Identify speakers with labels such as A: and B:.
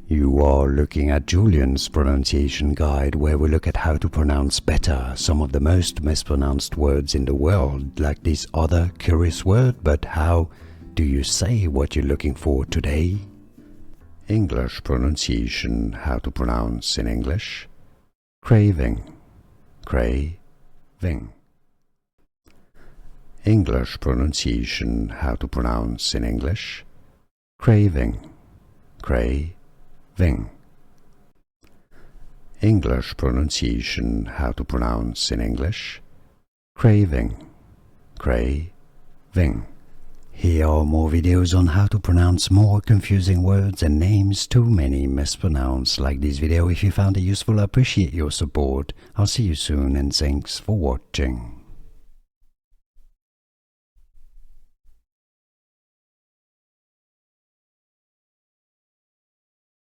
A: You are looking at Julian's pronunciation guide, where we look at how to pronounce better some of the most mispronounced words in the world, like this other curious word. But how do you say what you're looking for today? English pronunciation, how to pronounce in English. Craving, craving. English pronunciation, how to pronounce in English. Craving, craving. English pronunciation, how to pronounce in English. Craving, craving. Here are more videos on how to pronounce more confusing words and names too many mispronounced. Like this video if you found it useful. I appreciate your support. I'll see you soon and thanks for watching.